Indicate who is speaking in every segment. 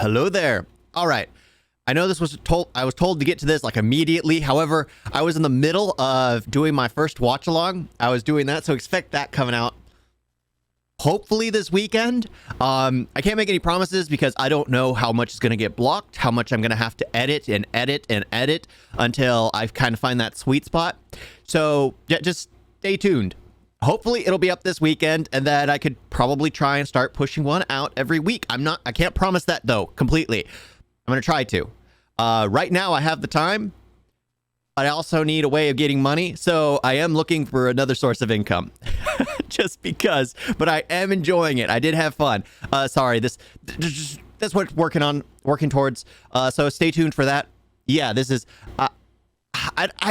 Speaker 1: Hello there. All right. I know I was told to get to this like immediately. However, I was in the middle of doing my first watch along. I was doing that, so expect that coming out hopefully this weekend. I can't make any promises because I don't know how much is going to get blocked, how much I'm going to have to edit and edit and edit until I kind of find that sweet spot. So yeah, just stay tuned. Hopefully it'll be up this weekend, and then I could probably try and start pushing one out every week. I can't promise that though, completely. I'm going to try to. Right now I have the time, but I also need a way of getting money. So I am looking for another source of income just because, but I am enjoying it. I did have fun. Sorry, that's what working towards. So stay tuned for that. Yeah, this is, I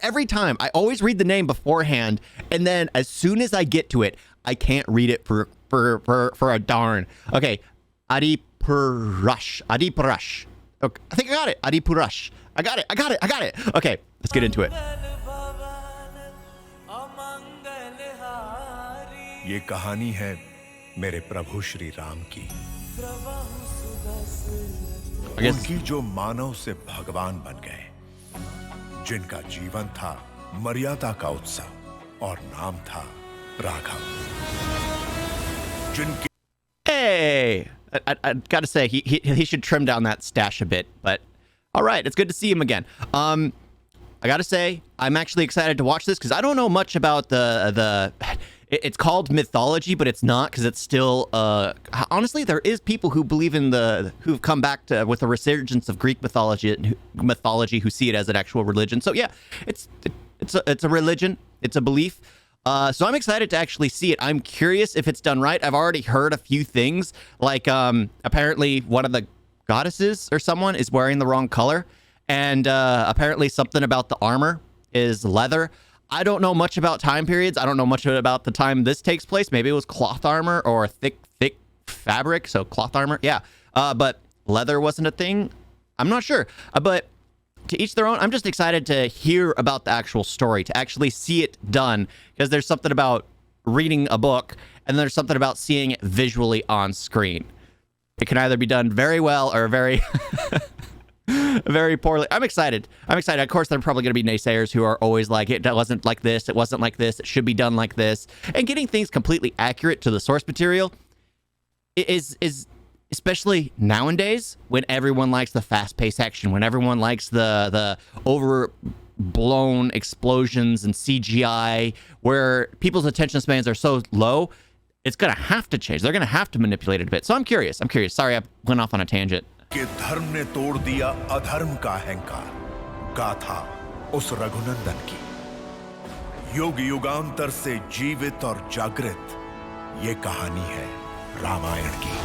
Speaker 1: every time I always read the name beforehand, and then as soon as I get to it, I can't read it for a darn. Okay, Adipurush. Okay, I think I got it. Adipurush. I got it. Okay, let's get into it.
Speaker 2: ये कहानी है मेरे प्रभु श्री राम की, उनकी जो मानव से भगवान बन गए, जिनका जीवन था मर्यादा का उत्सव और नाम था राघव, जिनके
Speaker 1: Hey, I gotta say he should trim down that stash a bit, but all right, it's good to see him again. I gotta say I'm actually excited to watch this because I don't know much about it's called mythology, but it's not, because it's still honestly there is people who believe in who've come back with a resurgence of Greek mythology who see it as an actual religion. So yeah, it's a religion, it's a belief. So I'm excited to actually see it. I'm curious if it's done right. I've already heard a few things, like apparently one of the goddesses or someone is wearing the wrong color, and apparently something about the armor is leather. I don't know much about time periods. I don't know much about the time this takes place. Maybe it was cloth armor or thick fabric, so cloth armor. Yeah, but leather wasn't a thing. I'm not sure, but to each their own. I'm just excited to hear about the actual story, to actually see it done, because there's something about reading a book and there's something about seeing it visually on screen. It can either be done very well or very very poorly. I'm excited. Of course, there are probably going to be naysayers who are always like, it wasn't like this, it wasn't like this, it should be done like this. And getting things completely accurate to the source material is especially nowadays, when everyone likes the fast-paced action, when everyone likes the overblown explosions and CGI, where people's attention spans are so low, it's going to have to change. They're going to have to manipulate it a bit. So I'm curious. Sorry, I went off on a tangent.
Speaker 2: कि धर्म ने तोड़ दिया अधर्म का अहंकार, गाथा उस रघुनंदन की, युग युगांतर से जीवित और जागृत ये कहानी है रामायण की।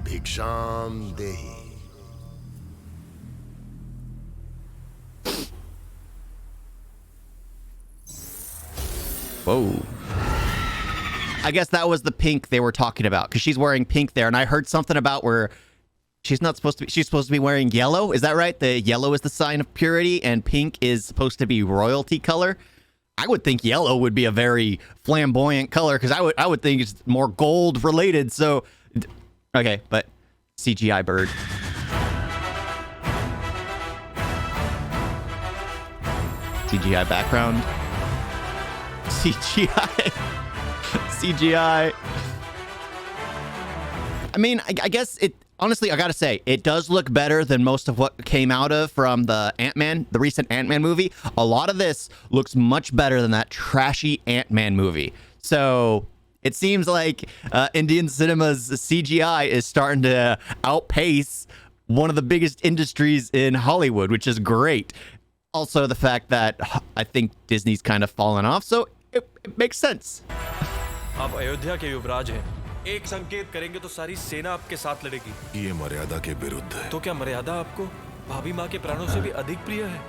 Speaker 3: भिक्षाम देहि।
Speaker 1: Whoa. I guess that was the pink they were talking about, because she's wearing pink there, and I heard something about where she's supposed to be wearing yellow. Is that right? The yellow is the sign of purity, and pink is supposed to be royalty color. I would think yellow would be a very flamboyant color, because I would think it's more gold related. So, okay, but CGI bird. CGI background. CGI. I mean, I guess it, honestly, I gotta say, it does look better than most of what came out of from the recent Ant-Man movie. A lot of this looks much better than that trashy Ant-Man movie. So it seems like Indian cinema's CGI is starting to outpace one of the biggest industries in Hollywood, which is great. Also, the fact that I think Disney's kind of fallen off, so it makes sense.
Speaker 4: आप अयोध्या के युवराज हैं। एक संकेत करेंगे तो सारी सेना आपके साथ लड़ेगी।
Speaker 2: ये मर्यादा के विरुद्ध है।
Speaker 4: तो क्या मर्यादा आपको भाभी माँ के प्राणों से भी अधिक प्रिय है?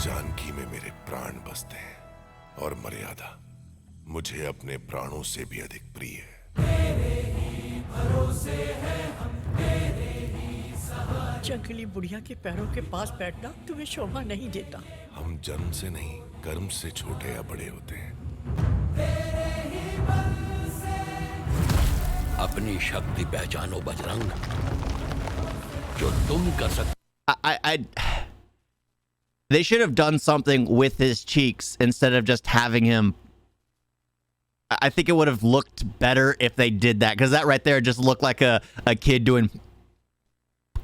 Speaker 2: जानकी में मेरे प्राण बसते हैं, और मर्यादा मुझे अपने प्राणों से भी अधिक प्रिय है। तेरे ही भरोसे हैं हम, तेरे ही सहारे।
Speaker 5: जंगली बुढ़िया के पैरों के पास बैठना तुम्हें शोभा नहीं देता।
Speaker 2: हम जन्म से नहीं, कर्म से छोटे या बड़े होते हैं।
Speaker 6: अब
Speaker 3: अपनी शक्ति पहचानो बजरंग, जो तुम कर सकते।
Speaker 1: They should have done something with his cheeks instead of just having him. I think it would have looked better if they did that, because that right there just looked like a kid doing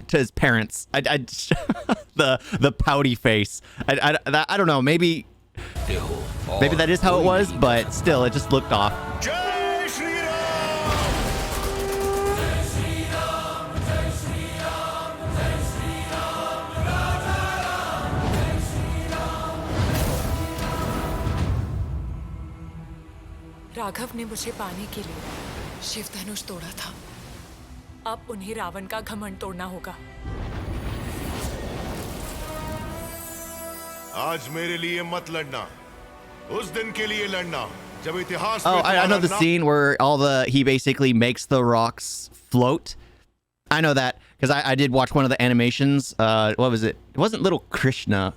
Speaker 1: to his parents. The pouty face. I don't know. Maybe that is how it was, but still, it just looked off.
Speaker 2: जय श्री राम।
Speaker 6: राघव ने मुझे पाने के लिए शिव धनुष तोड़ा था। अब उन्हें रावण का घमंड तोड़ना होगा।
Speaker 2: आज मेरे लिए मत लड़ना, उस दिन के लिए लड़ना जब इतिहास में
Speaker 1: Oh, I know the
Speaker 2: तुम्हारा
Speaker 1: scene where he basically makes the rocks float. I know that because I did watch one of the animations. What was it? It wasn't Little Krishna,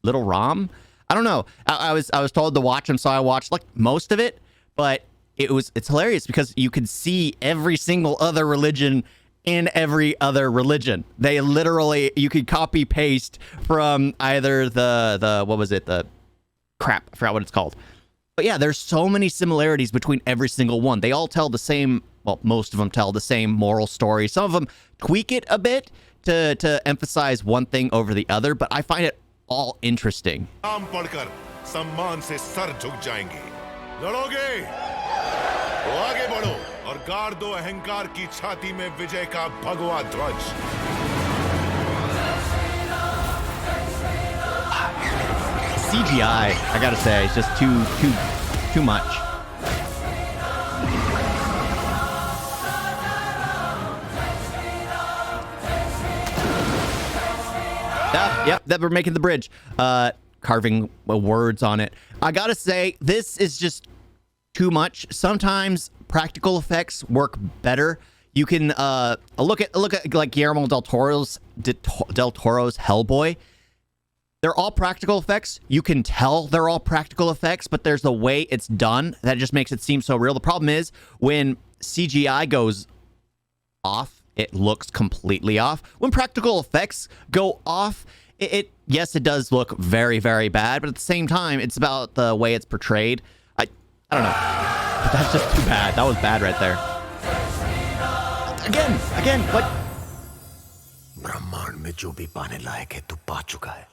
Speaker 1: Little Ram. I don't know. I was told to watch him, so I watched like most of it. But it's hilarious because you could see every single other religion in every other religion. They literally, you could copy paste from either the what was it? The crap, I forgot what it's called. But yeah, there's so many similarities between every single one. They all tell the same, well, most of them tell the same moral story. Some of them tweak it a bit to emphasize one thing over the other, but I find it all interesting.
Speaker 2: नाम पढ़कर सम्मान से sir झुक जाएंगे। लड़ोगे तो आगे बढ़ो और गाड़ दो अहंकार की छाती में विजय का भगवा ध्वज।
Speaker 1: CGI, I gotta say, it's just too much. Yep, that we're making the bridge. Carving words on it. I gotta say, this is just too much. Sometimes practical effects work better. You can look at like Guillermo del Toro's Hellboy. They're all practical effects. You can tell they're all practical effects, but there's the way it's done that just makes it seem so real. The problem is when CGI goes off, it looks completely off. When practical effects go off, yes, it does look very, very bad, but at the same time, it's about the way it's portrayed. I don't know. But that's just too bad. That was bad right there. Again, what?
Speaker 3: ब्रह्मांड में जो भी पाने लायक है तू पा चुका है,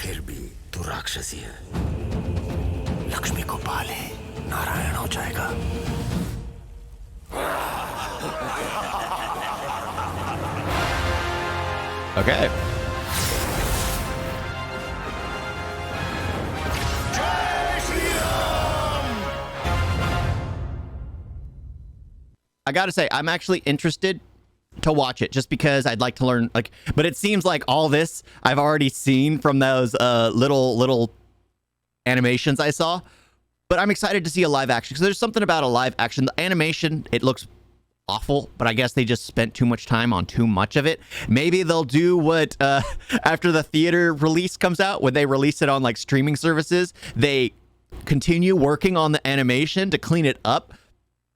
Speaker 3: फिर भी तू राक्षसी है। लक्ष्मी को पाले, नारायण हो जाएगा।
Speaker 1: Okay. I gotta say, I'm actually interested to watch it just because I'd like to learn, like, but it seems like all this I've already seen from those little animations I saw. But I'm excited to see a live action because there's something about a live action. The animation, it looks awful, but I guess they just spent too much time on too much of it. Maybe they'll do what after the theater release comes out, when they release it on like streaming services, they continue working on the animation to clean it up,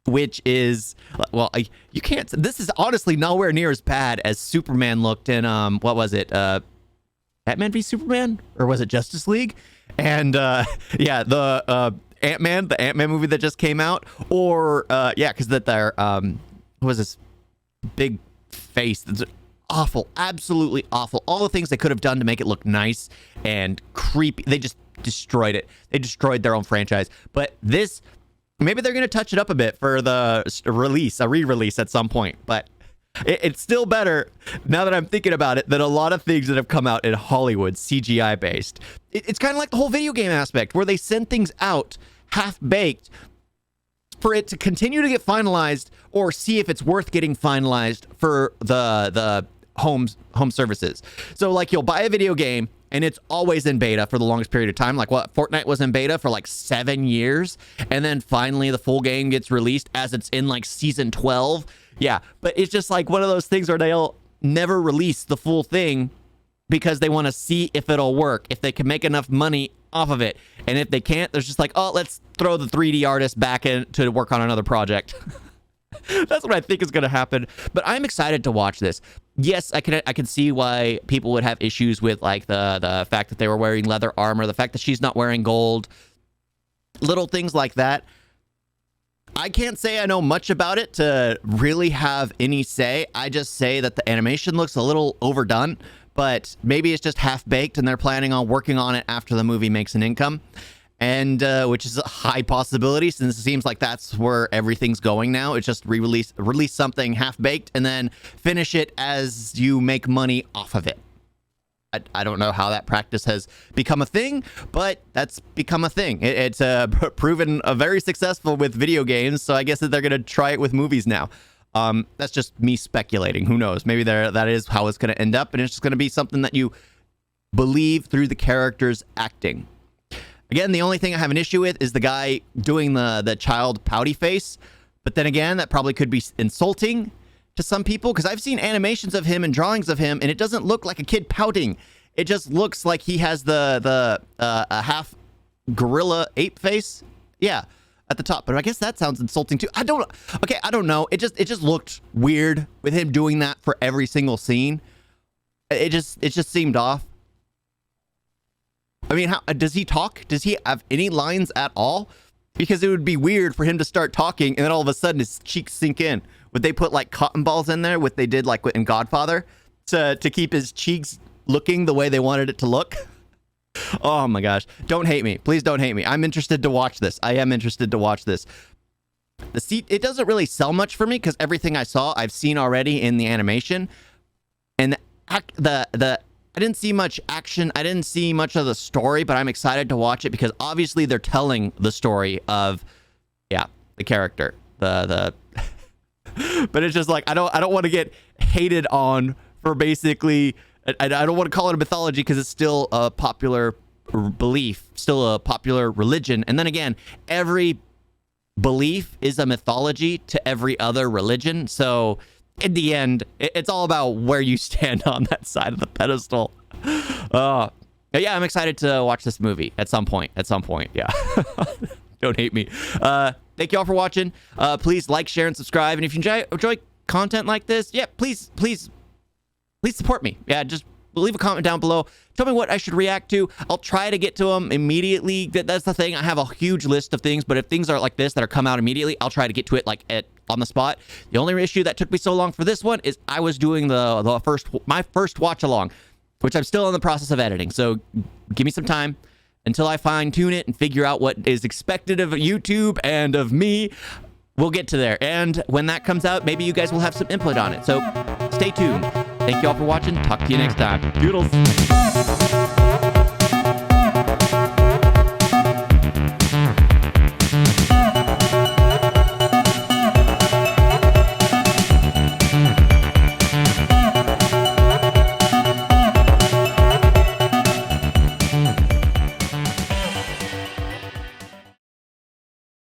Speaker 1: which is, well, you can't, this is honestly nowhere near as bad as Superman looked in what was it, Batman v Superman, or was it Justice League? And yeah, the Ant-Man movie that just came out, or yeah, because that their what was this big face that's awful, absolutely awful. All the things they could have done to make it look nice and creepy, they just destroyed it. They destroyed their own franchise. But this, maybe they're gonna touch it up a bit for the release, a re-release at some point. But it's still better, now that I'm thinking about it, than a lot of things that have come out in Hollywood, CGI based. It's kind of like the whole video game aspect, where they send things out half-baked for it to continue to get finalized, or see if it's worth getting finalized for the home services. So like, you'll buy a video game and it's always in beta for the longest period of time. Like what, Fortnite was in beta for like 7 years, and then finally the full game gets released as it's in like season 12. Yeah, but it's just like one of those things where they'll never release the full thing because they want to see if it'll work, if they can make enough money off of it. And if they can't, there's just like, oh, let's throw the 3D artist back in to work on another project. That's what I think is going to happen. But I'm excited to watch this. Yes, I can see why people would have issues with like the fact that they were wearing leather armor, the fact that she's not wearing gold, little things like that. I can't say I know much about it to really have any say. I just say that the animation looks a little overdone, but maybe it's just half-baked and they're planning on working on it after the movie makes an income, and which is a high possibility since it seems like that's where everything's going now. It's just release something half-baked and then finish it as you make money off of it. I don't know how that practice has become a thing, but that's become a thing. It's proven very successful with video games, so I guess that they're going to try it with movies now. That's just me speculating. Who knows? Maybe that is how it's going to end up, and it's just going to be something that you believe through the character's acting. Again, the only thing I have an issue with is the guy doing the child pouty face, but then again, that probably could be insulting to some people, because I've seen animations of him and drawings of him, and it doesn't look like a kid pouting. It just looks like he has a half gorilla ape face. Yeah, at the top. But I guess that sounds insulting too. I don't know. It just looked weird with him doing that for every single scene. It just seemed off. I mean, how does he talk? Does he have any lines at all? Because it would be weird for him to start talking and then all of a sudden his cheeks sink in. Would they put like cotton balls in there, what they did like in Godfather, to keep his cheeks looking the way they wanted it to look? Oh my gosh. Don't hate me. Please don't hate me. I'm interested to watch this. I am interested to watch this. It doesn't really sell much for me because everything I saw, I've seen already in the animation. And I didn't see much action. I didn't see much of the story, but I'm excited to watch it because obviously they're telling the story of, the character. But it's just like I don't want to get hated on for basically. I don't want to call it a mythology because it's still a popular belief, still a popular religion. And then again, every belief is a mythology to every other religion. So in the end, it's all about where you stand on that side of the pedestal. Yeah, I'm excited to watch this movie at some point. Yeah. Don't hate me. Thank you all for watching. Please like, share, and subscribe. And if you enjoy content like this, please support me. Yeah, just leave a comment down below. Tell me what I should react to. I'll try to get to them immediately. That's the thing. I have a huge list of things, but if things are like this that are come out immediately, I'll try to get to it on the spot. The only issue that took me so long for this one is I was doing my first watch along, which I'm still in the process of editing. So give me some time until I fine tune it and figure out what is expected of YouTube and of me. We'll get to there. And when that comes out, maybe you guys will have some input on it. So stay tuned. Thank you all for watching. Talk to you next time. Doodles.